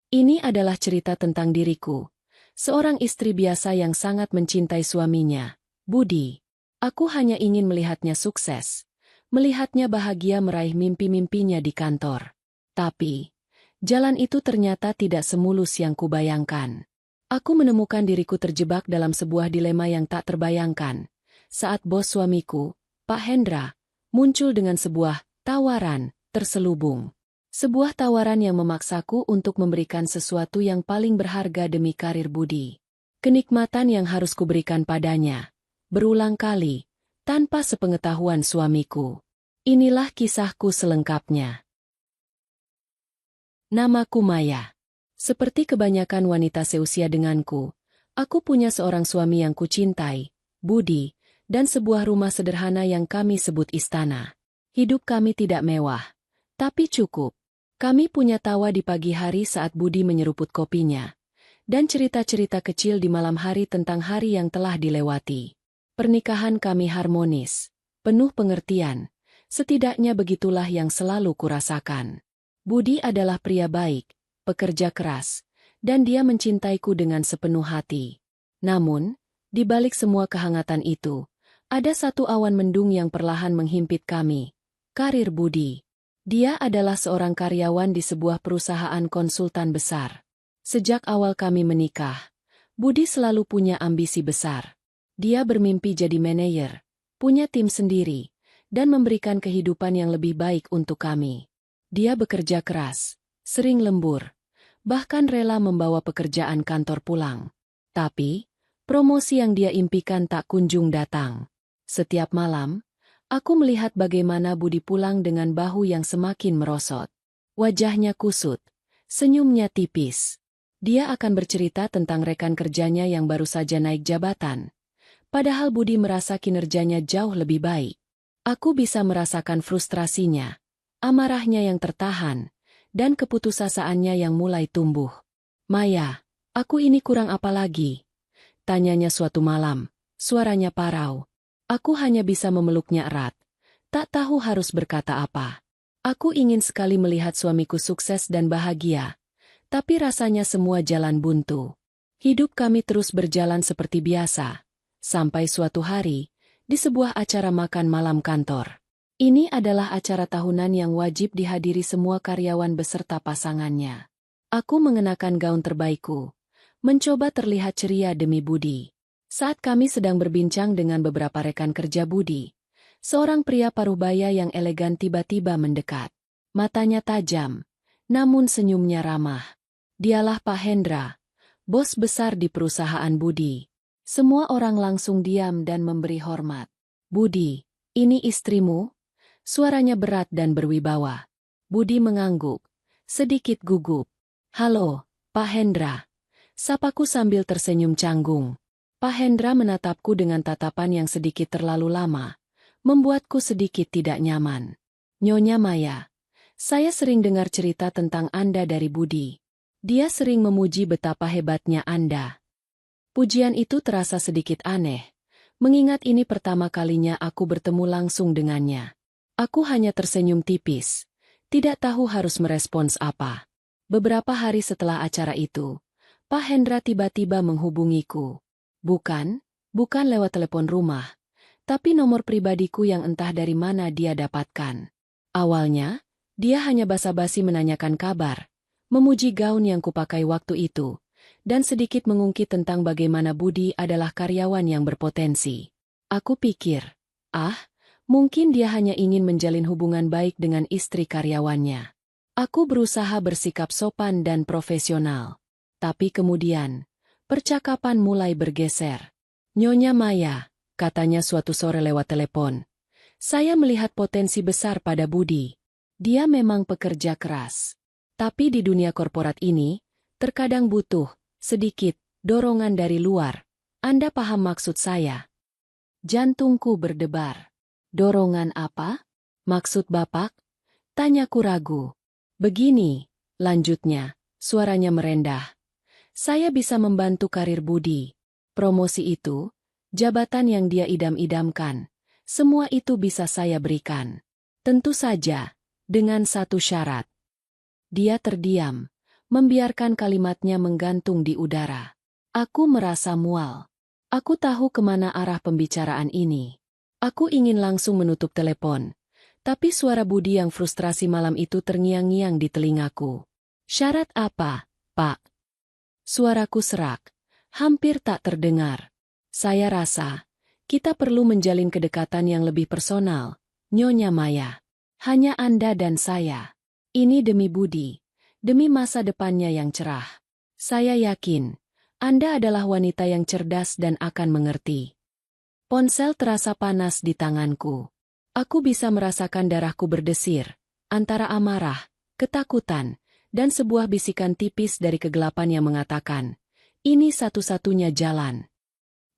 Ini adalah cerita tentang diriku. Seorang istri biasa yang sangat mencintai suaminya, Budi. Aku hanya ingin melihatnya sukses. Melihatnya bahagia meraih mimpi-mimpinya di kantor. Tapi, jalan itu ternyata tidak semulus yang kubayangkan. Aku menemukan diriku terjebak dalam sebuah dilema yang tak terbayangkan. Saat bos suamiku, Pak Hendra, muncul dengan sebuah tawaran terselubung. Sebuah tawaran yang memaksaku untuk memberikan sesuatu yang paling berharga demi karir Budi. Kenikmatan yang harus kuberikan padanya. Berulang kali, tanpa sepengetahuan suamiku. Inilah kisahku selengkapnya. Namaku Maya. Seperti kebanyakan wanita seusia denganku, aku punya seorang suami yang kucintai, Budi, dan sebuah rumah sederhana yang kami sebut istana. Hidup kami tidak mewah, tapi cukup. Kami punya tawa di pagi hari saat Budi menyeruput kopinya, dan cerita-cerita kecil di malam hari tentang hari yang telah dilewati. Pernikahan kami harmonis, penuh pengertian, setidaknya begitulah yang selalu kurasakan. Budi adalah pria baik, pekerja keras, dan dia mencintaiku dengan sepenuh hati. Namun, di balik semua kehangatan itu, ada satu awan mendung yang perlahan menghimpit kami, karir Budi. Dia adalah seorang karyawan di sebuah perusahaan konsultan besar. Sejak awal kami menikah, Budi selalu punya ambisi besar. Dia bermimpi jadi manajer, punya tim sendiri, dan memberikan kehidupan yang lebih baik untuk kami. Dia bekerja keras, sering lembur, bahkan rela membawa pekerjaan kantor pulang. Tapi, promosi yang dia impikan tak kunjung datang. Setiap malam, aku melihat bagaimana Budi pulang dengan bahu yang semakin merosot. Wajahnya kusut, senyumnya tipis. Dia akan bercerita tentang rekan kerjanya yang baru saja naik jabatan. Padahal Budi merasa kinerjanya jauh lebih baik. Aku bisa merasakan frustrasinya, amarahnya yang tertahan, dan keputusasaannya yang mulai tumbuh. Maya, aku ini kurang apa lagi? Tanyanya suatu malam, suaranya parau. Aku hanya bisa memeluknya erat. Tak tahu harus berkata apa. Aku ingin sekali melihat suamiku sukses dan bahagia. Tapi rasanya semua jalan buntu. Hidup kami terus berjalan seperti biasa. Sampai suatu hari, di sebuah acara makan malam kantor. Ini adalah acara tahunan yang wajib dihadiri semua karyawan beserta pasangannya. Aku mengenakan gaun terbaikku, mencoba terlihat ceria demi Budi. Saat kami sedang berbincang dengan beberapa rekan kerja Budi, seorang pria parubaya yang elegan tiba-tiba mendekat. Matanya tajam, namun senyumnya ramah. Dialah Pak Hendra, bos besar di perusahaan Budi. Semua orang langsung diam dan memberi hormat. Budi, ini istrimu? Suaranya berat dan berwibawa. Budi mengangguk, sedikit gugup. Halo, Pak Hendra. Sapaku sambil tersenyum canggung. Pak Hendra menatapku dengan tatapan yang sedikit terlalu lama, membuatku sedikit tidak nyaman. Nyonya Maya, saya sering dengar cerita tentang Anda dari Budi. Dia sering memuji betapa hebatnya Anda. Pujian itu terasa sedikit aneh, mengingat ini pertama kalinya aku bertemu langsung dengannya. Aku hanya tersenyum tipis, tidak tahu harus merespons apa. Beberapa hari setelah acara itu, Pak Hendra tiba-tiba menghubungiku. Bukan lewat telepon rumah, tapi nomor pribadiku yang entah dari mana dia dapatkan. Awalnya, dia hanya basa-basi menanyakan kabar, memuji gaun yang kupakai waktu itu, dan sedikit mengungkit tentang bagaimana Budi adalah karyawan yang berpotensi. Aku pikir, mungkin dia hanya ingin menjalin hubungan baik dengan istri karyawannya. Aku berusaha bersikap sopan dan profesional. Tapi kemudian, percakapan mulai bergeser. Nyonya Maya, katanya suatu sore lewat telepon. Saya melihat potensi besar pada Budi. Dia memang pekerja keras. Tapi di dunia korporat ini, terkadang butuh sedikit dorongan dari luar. Anda paham maksud saya? Jantungku berdebar. Dorongan apa? Maksud Bapak? Tanyaku ragu. Begini, lanjutnya, suaranya merendah. Saya bisa membantu karir Budi. Promosi itu, jabatan yang dia idam-idamkan, semua itu bisa saya berikan. Tentu saja, dengan satu syarat. Dia terdiam, membiarkan kalimatnya menggantung di udara. Aku merasa mual. Aku tahu kemana arah pembicaraan ini. Aku ingin langsung menutup telepon. Tapi suara Budi yang frustrasi malam itu terngiang-ngiang di telingaku. Syarat apa, Pak? Suaraku serak. Hampir tak terdengar. Saya rasa, kita perlu menjalin kedekatan yang lebih personal, Nyonya Maya. Hanya Anda dan saya. Ini demi Budi. Demi masa depannya yang cerah. Saya yakin, Anda adalah wanita yang cerdas dan akan mengerti. Ponsel terasa panas di tanganku. Aku bisa merasakan darahku berdesir, antara amarah, ketakutan, dan sebuah bisikan tipis dari kegelapan yang mengatakan, ini satu-satunya jalan.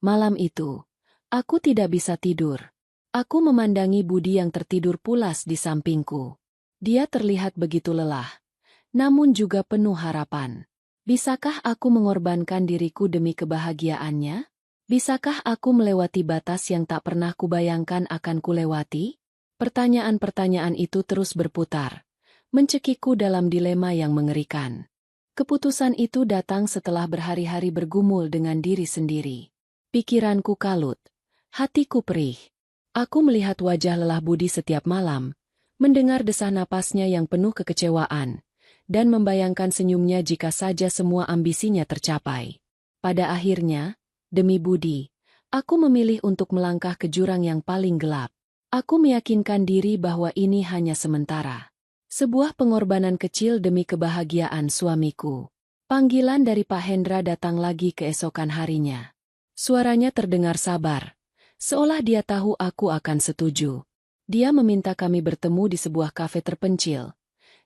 Malam itu, aku tidak bisa tidur. Aku memandangi Budi yang tertidur pulas di sampingku. Dia terlihat begitu lelah, namun juga penuh harapan. Bisakah aku mengorbankan diriku demi kebahagiaannya? Bisakah aku melewati batas yang tak pernah kubayangkan akan kulewati? Pertanyaan-pertanyaan itu terus berputar, mencekikku dalam dilema yang mengerikan. Keputusan itu datang setelah berhari-hari bergumul dengan diri sendiri. Pikiranku kalut, hatiku perih. Aku melihat wajah lelah Budi setiap malam, mendengar desah napasnya yang penuh kekecewaan, dan membayangkan senyumnya jika saja semua ambisinya tercapai. Pada akhirnya, demi Budi, aku memilih untuk melangkah ke jurang yang paling gelap. Aku meyakinkan diri bahwa ini hanya sementara. Sebuah pengorbanan kecil demi kebahagiaan suamiku. Panggilan dari Pak Hendra datang lagi keesokan harinya. Suaranya terdengar sabar, seolah dia tahu aku akan setuju. Dia meminta kami bertemu di sebuah kafe terpencil,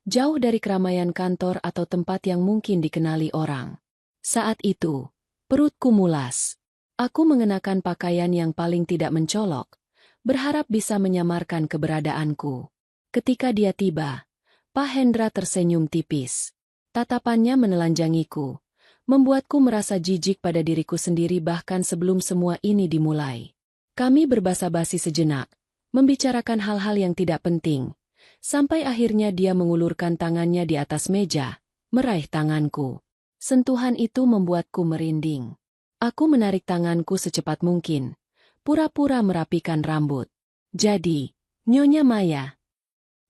jauh dari keramaian kantor atau tempat yang mungkin dikenali orang. Saat itu, perutku mulas. Aku mengenakan pakaian yang paling tidak mencolok, berharap bisa menyamarkan keberadaanku. Ketika dia tiba, Pak Hendra tersenyum tipis. Tatapannya menelanjangiku, membuatku merasa jijik pada diriku sendiri bahkan sebelum semua ini dimulai. Kami berbasa-basi sejenak, membicarakan hal-hal yang tidak penting, sampai akhirnya dia mengulurkan tangannya di atas meja, meraih tanganku. Sentuhan itu membuatku merinding. Aku menarik tanganku secepat mungkin, pura-pura merapikan rambut. Jadi, Nyonya Maya.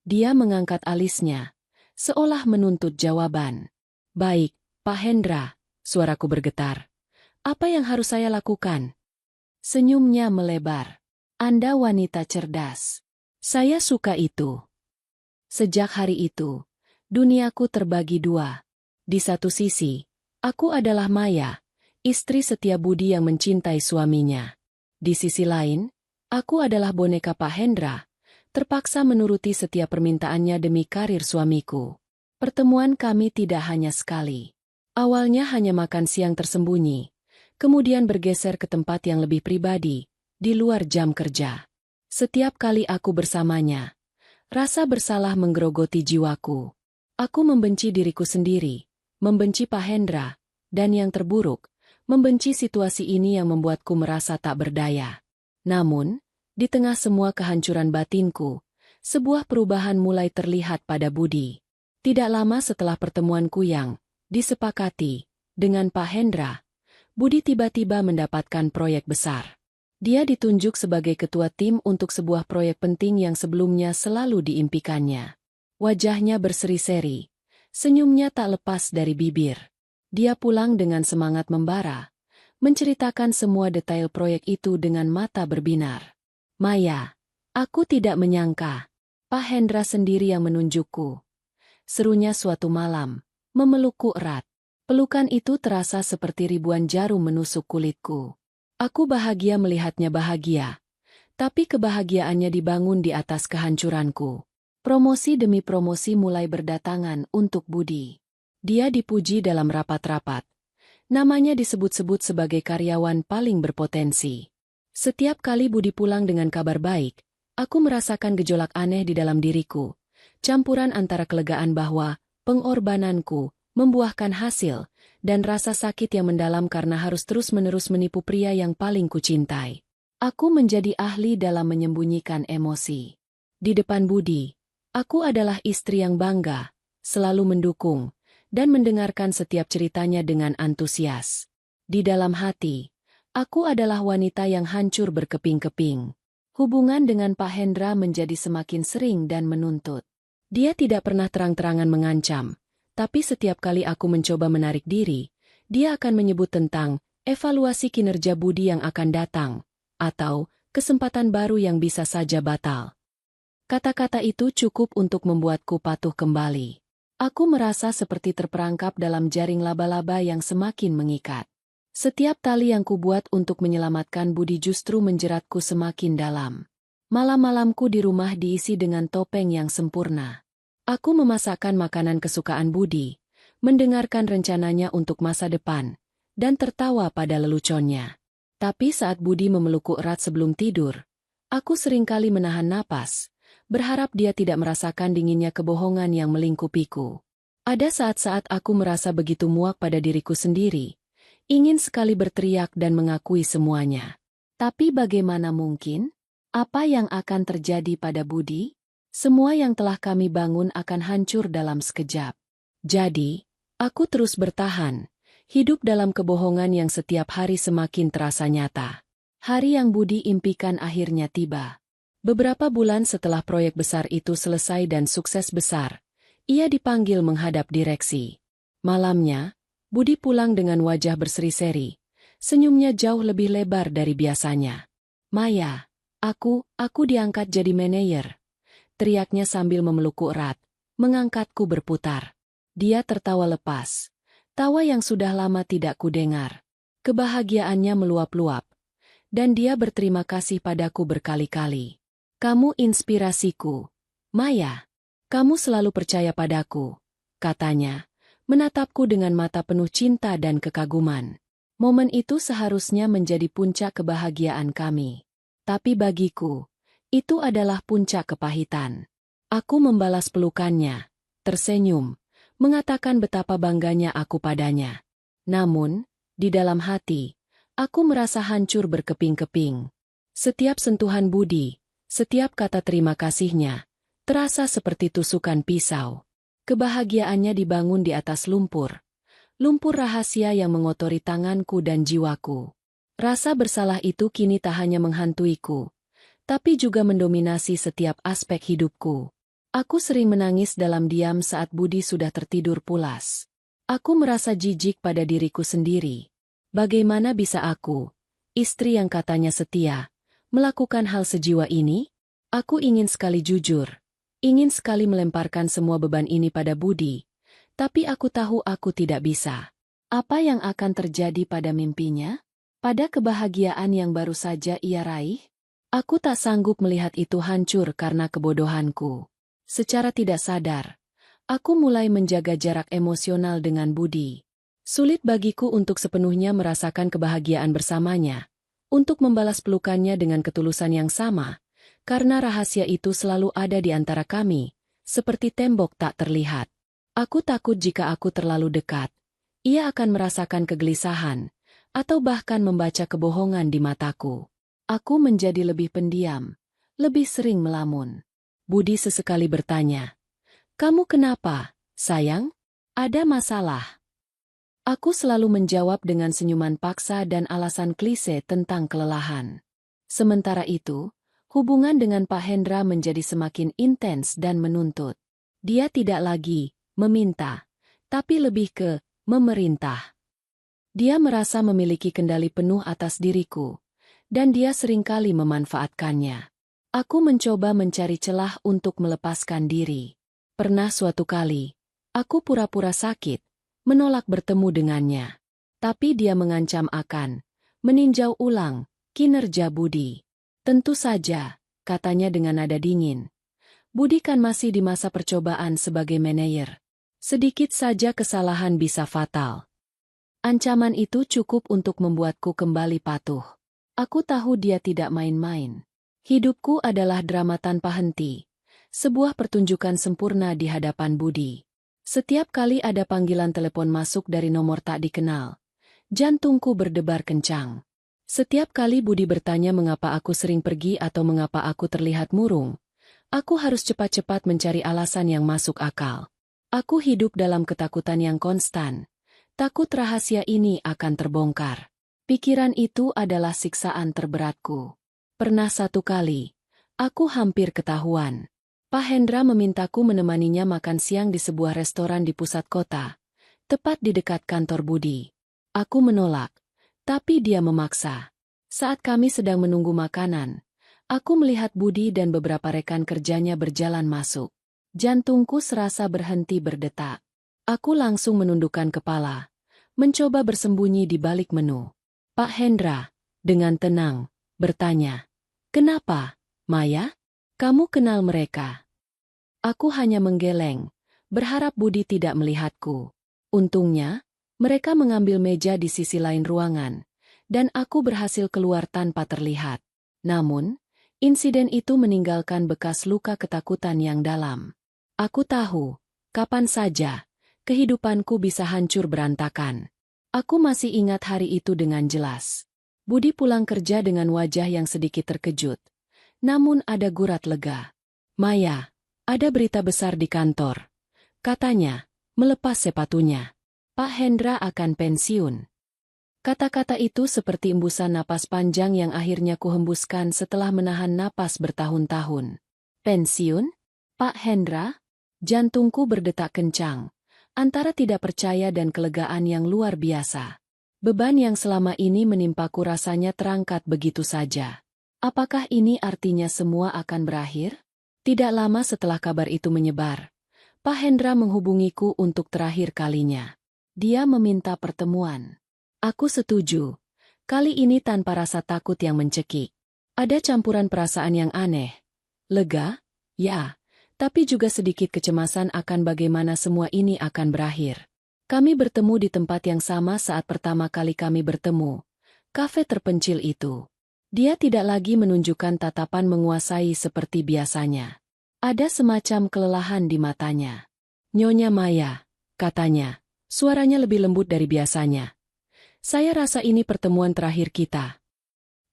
Dia mengangkat alisnya, seolah menuntut jawaban. Baik, Pak Hendra, suaraku bergetar. Apa yang harus saya lakukan? Senyumnya melebar. Anda wanita cerdas. Saya suka itu. Sejak hari itu, duniaku terbagi dua. Di satu sisi, aku adalah Maya, istri setia Budi yang mencintai suaminya. Di sisi lain, aku adalah boneka Pak Hendra, terpaksa menuruti setiap permintaannya demi karir suamiku. Pertemuan kami tidak hanya sekali. Awalnya hanya makan siang tersembunyi, kemudian bergeser ke tempat yang lebih pribadi, di luar jam kerja. Setiap kali aku bersamanya, rasa bersalah menggerogoti jiwaku. Aku membenci diriku sendiri, membenci Pak Hendra, dan yang terburuk, membenci situasi ini yang membuatku merasa tak berdaya. Namun, di tengah semua kehancuran batinku, sebuah perubahan mulai terlihat pada Budi. Tidak lama setelah pertemuanku yang disepakati dengan Pak Hendra, Budi tiba-tiba mendapatkan proyek besar. Dia ditunjuk sebagai ketua tim untuk sebuah proyek penting yang sebelumnya selalu diimpikannya. Wajahnya berseri-seri, senyumnya tak lepas dari bibir. Dia pulang dengan semangat membara, menceritakan semua detail proyek itu dengan mata berbinar. Maya, aku tidak menyangka. Pak Hendra sendiri yang menunjukku. Serunya suatu malam, memelukku erat. Pelukan itu terasa seperti ribuan jarum menusuk kulitku. Aku bahagia melihatnya bahagia, tapi kebahagiaannya dibangun di atas kehancuranku. Promosi demi promosi mulai berdatangan untuk Budi. Dia dipuji dalam rapat-rapat. Namanya disebut-sebut sebagai karyawan paling berpotensi. Setiap kali Budi pulang dengan kabar baik, aku merasakan gejolak aneh di dalam diriku. Campuran antara kelegaan bahwa pengorbananku membuahkan hasil, dan rasa sakit yang mendalam karena harus terus-menerus menipu pria yang paling kucintai. Aku menjadi ahli dalam menyembunyikan emosi. Di depan Budi, aku adalah istri yang bangga, selalu mendukung, dan mendengarkan setiap ceritanya dengan antusias. Di dalam hati, aku adalah wanita yang hancur berkeping-keping. Hubungan dengan Pak Hendra menjadi semakin sering dan menuntut. Dia tidak pernah terang-terangan mengancam, tapi setiap kali aku mencoba menarik diri, dia akan menyebut tentang evaluasi kinerja Budi yang akan datang, atau kesempatan baru yang bisa saja batal. Kata-kata itu cukup untuk membuatku patuh kembali. Aku merasa seperti terperangkap dalam jaring laba-laba yang semakin mengikat. Setiap tali yang kubuat untuk menyelamatkan Budi justru menjeratku semakin dalam. Malam-malamku di rumah diisi dengan topeng yang sempurna. Aku memasakkan makanan kesukaan Budi, mendengarkan rencananya untuk masa depan, dan tertawa pada leluconnya. Tapi saat Budi memelukku erat sebelum tidur, aku seringkali menahan napas, berharap dia tidak merasakan dinginnya kebohongan yang melingkupiku. Ada saat-saat aku merasa begitu muak pada diriku sendiri, ingin sekali berteriak dan mengakui semuanya. Tapi bagaimana mungkin? Apa yang akan terjadi pada Budi? Semua yang telah kami bangun akan hancur dalam sekejap. Jadi, aku terus bertahan, hidup dalam kebohongan yang setiap hari semakin terasa nyata. Hari yang Budi impikan akhirnya tiba. Beberapa bulan setelah proyek besar itu selesai dan sukses besar, ia dipanggil menghadap direksi. Malamnya, Budi pulang dengan wajah berseri-seri, senyumnya jauh lebih lebar dari biasanya. "Maya, aku diangkat jadi manajer," teriaknya sambil memelukku erat, mengangkatku berputar. Dia tertawa lepas, tawa yang sudah lama tidak kudengar. Kebahagiaannya meluap-luap, dan dia berterima kasih padaku berkali-kali. "Kamu inspirasiku, Maya. Kamu selalu percaya padaku," katanya, menatapku dengan mata penuh cinta dan kekaguman. Momen itu seharusnya menjadi puncak kebahagiaan kami. Tapi bagiku, itu adalah puncak kepahitan. Aku membalas pelukannya, tersenyum, mengatakan betapa bangganya aku padanya. Namun, di dalam hati, aku merasa hancur berkeping-keping. Setiap sentuhan Budi, setiap kata terima kasihnya, terasa seperti tusukan pisau. Kebahagiaannya dibangun di atas lumpur. Lumpur rahasia yang mengotori tanganku dan jiwaku. Rasa bersalah itu kini tak hanya menghantuiku, tapi juga mendominasi setiap aspek hidupku. Aku sering menangis dalam diam saat Budi sudah tertidur pulas. Aku merasa jijik pada diriku sendiri. Bagaimana bisa aku, istri yang katanya setia, melakukan hal sejiwa ini? Aku ingin sekali jujur. Ingin sekali melemparkan semua beban ini pada Budi, tapi aku tahu aku tidak bisa. Apa yang akan terjadi pada mimpinya? Pada kebahagiaan yang baru saja ia raih? Aku tak sanggup melihat itu hancur karena kebodohanku. Secara tidak sadar, aku mulai menjaga jarak emosional dengan Budi. Sulit bagiku untuk sepenuhnya merasakan kebahagiaan bersamanya, untuk membalas pelukannya dengan ketulusan yang sama, karena rahasia itu selalu ada di antara kami, seperti tembok tak terlihat. Aku takut jika aku terlalu dekat, ia akan merasakan kegelisahan, atau bahkan membaca kebohongan di mataku. Aku menjadi lebih pendiam, lebih sering melamun. Budi sesekali bertanya, "Kamu kenapa, sayang? Ada masalah?" Aku selalu menjawab dengan senyuman paksa dan alasan klise tentang kelelahan. Sementara itu, hubungan dengan Pak Hendra menjadi semakin intens dan menuntut. Dia tidak lagi meminta, tapi lebih ke memerintah. Dia merasa memiliki kendali penuh atas diriku, dan dia seringkali memanfaatkannya. Aku mencoba mencari celah untuk melepaskan diri. Pernah suatu kali, aku pura-pura sakit, menolak bertemu dengannya. Tapi dia mengancam akan meninjau ulang kinerja Budi. "Tentu saja," katanya dengan nada dingin. "Budi kan masih di masa percobaan sebagai manajer. Sedikit saja kesalahan bisa fatal." Ancaman itu cukup untuk membuatku kembali patuh. Aku tahu dia tidak main-main. Hidupku adalah drama tanpa henti, sebuah pertunjukan sempurna di hadapan Budi. Setiap kali ada panggilan telepon masuk dari nomor tak dikenal, jantungku berdebar kencang. Setiap kali Budi bertanya mengapa aku sering pergi atau mengapa aku terlihat murung, aku harus cepat-cepat mencari alasan yang masuk akal. Aku hidup dalam ketakutan yang konstan. Takut rahasia ini akan terbongkar. Pikiran itu adalah siksaan terberatku. Pernah satu kali, aku hampir ketahuan. Pak Hendra memintaku menemaninya makan siang di sebuah restoran di pusat kota, tepat di dekat kantor Budi. Aku menolak, tapi dia memaksa. Saat kami sedang menunggu makanan, aku melihat Budi dan beberapa rekan kerjanya berjalan masuk. Jantungku serasa berhenti berdetak. Aku langsung menundukkan kepala, mencoba bersembunyi di balik menu. Pak Hendra, dengan tenang, bertanya, "Kenapa, Maya? Kamu kenal mereka?" Aku hanya menggeleng, berharap Budi tidak melihatku. Untungnya, mereka mengambil meja di sisi lain ruangan, dan aku berhasil keluar tanpa terlihat. Namun, insiden itu meninggalkan bekas luka ketakutan yang dalam. Aku tahu, kapan saja, kehidupanku bisa hancur berantakan. Aku masih ingat hari itu dengan jelas. Budi pulang kerja dengan wajah yang sedikit terkejut. Namun ada gurat lega. "Maya, ada berita besar di kantor," katanya, melepas sepatunya. "Pak Hendra akan pensiun." Kata-kata itu seperti embusan napas panjang yang akhirnya kuhembuskan setelah menahan napas bertahun-tahun. "Pensiun? Pak Hendra?" Jantungku berdetak kencang, antara tidak percaya dan kelegaan yang luar biasa. Beban yang selama ini menimpaku rasanya terangkat begitu saja. Apakah ini artinya semua akan berakhir? Tidak lama setelah kabar itu menyebar, Pak Hendra menghubungiku untuk terakhir kalinya. Dia meminta pertemuan. Aku setuju. Kali ini tanpa rasa takut yang mencekik. Ada campuran perasaan yang aneh. Lega? Ya. Tapi juga sedikit kecemasan akan bagaimana semua ini akan berakhir. Kami bertemu di tempat yang sama saat pertama kali kami bertemu. Kafe terpencil itu. Dia tidak lagi menunjukkan tatapan menguasai seperti biasanya. Ada semacam kelelahan di matanya. "Nyonya Maya," katanya. Suaranya lebih lembut dari biasanya. "Saya rasa ini pertemuan terakhir kita."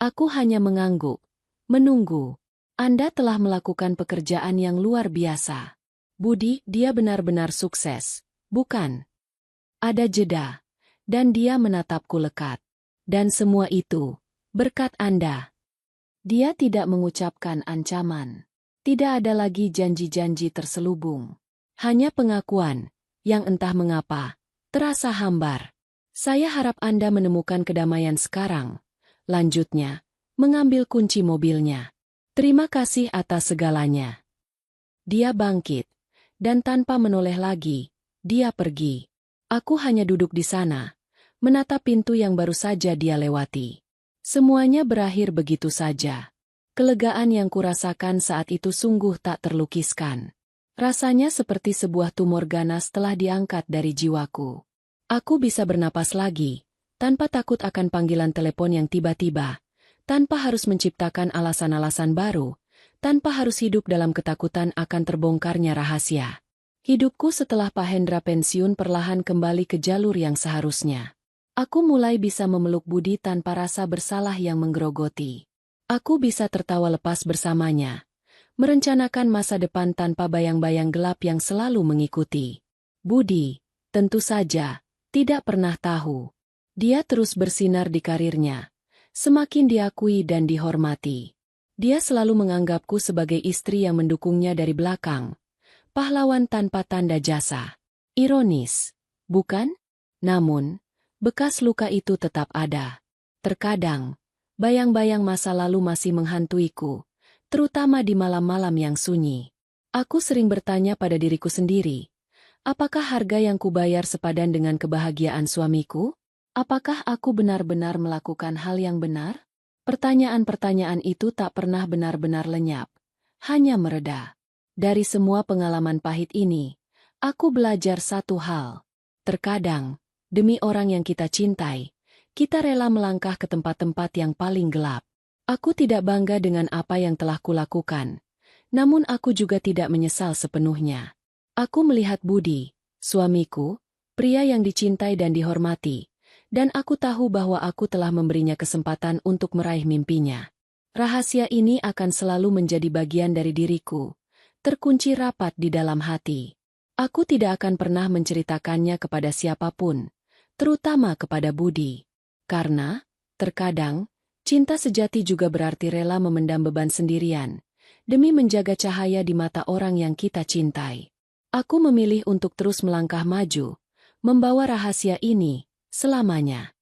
Aku hanya mengangguk, menunggu. "Anda telah melakukan pekerjaan yang luar biasa. Budi, dia benar-benar sukses, bukan?" Ada jeda, dan dia menatapku lekat. "Dan semua itu, berkat Anda." Dia tidak mengucapkan ancaman. Tidak ada lagi janji-janji terselubung. Hanya pengakuan, yang entah mengapa, terasa hambar. "Saya harap Anda menemukan kedamaian sekarang," lanjutnya, mengambil kunci mobilnya. "Terima kasih atas segalanya." Dia bangkit, dan tanpa menoleh lagi, dia pergi. Aku hanya duduk di sana, menatap pintu yang baru saja dia lewati. Semuanya berakhir begitu saja. Kelegaan yang kurasakan saat itu sungguh tak terlukiskan. Rasanya seperti sebuah tumor ganas telah diangkat dari jiwaku. Aku bisa bernapas lagi, tanpa takut akan panggilan telepon yang tiba-tiba, tanpa harus menciptakan alasan-alasan baru, tanpa harus hidup dalam ketakutan akan terbongkarnya rahasia. Hidupku setelah Pak Hendra pensiun perlahan kembali ke jalur yang seharusnya. Aku mulai bisa memeluk Budi tanpa rasa bersalah yang menggerogoti. Aku bisa tertawa lepas bersamanya, merencanakan masa depan tanpa bayang-bayang gelap yang selalu mengikuti. Budi, tentu saja, tidak pernah tahu. Dia terus bersinar di karirnya, semakin diakui dan dihormati. Dia selalu menganggapku sebagai istri yang mendukungnya dari belakang, pahlawan tanpa tanda jasa. Ironis, bukan? Namun, bekas luka itu tetap ada. Terkadang, bayang-bayang masa lalu masih menghantuiku, terutama di malam-malam yang sunyi. Aku sering bertanya pada diriku sendiri, apakah harga yang kubayar sepadan dengan kebahagiaan suamiku? Apakah aku benar-benar melakukan hal yang benar? Pertanyaan-pertanyaan itu tak pernah benar-benar lenyap, hanya mereda. Dari semua pengalaman pahit ini, aku belajar satu hal. Terkadang, demi orang yang kita cintai, kita rela melangkah ke tempat-tempat yang paling gelap. Aku tidak bangga dengan apa yang telah kulakukan, namun aku juga tidak menyesal sepenuhnya. Aku melihat Budi, suamiku, pria yang dicintai dan dihormati, dan aku tahu bahwa aku telah memberinya kesempatan untuk meraih mimpinya. Rahasia ini akan selalu menjadi bagian dari diriku, terkunci rapat di dalam hati. Aku tidak akan pernah menceritakannya kepada siapapun, terutama kepada Budi. Karena, terkadang, cinta sejati juga berarti rela memendam beban sendirian, demi menjaga cahaya di mata orang yang kita cintai. Aku memilih untuk terus melangkah maju, membawa rahasia ini selamanya.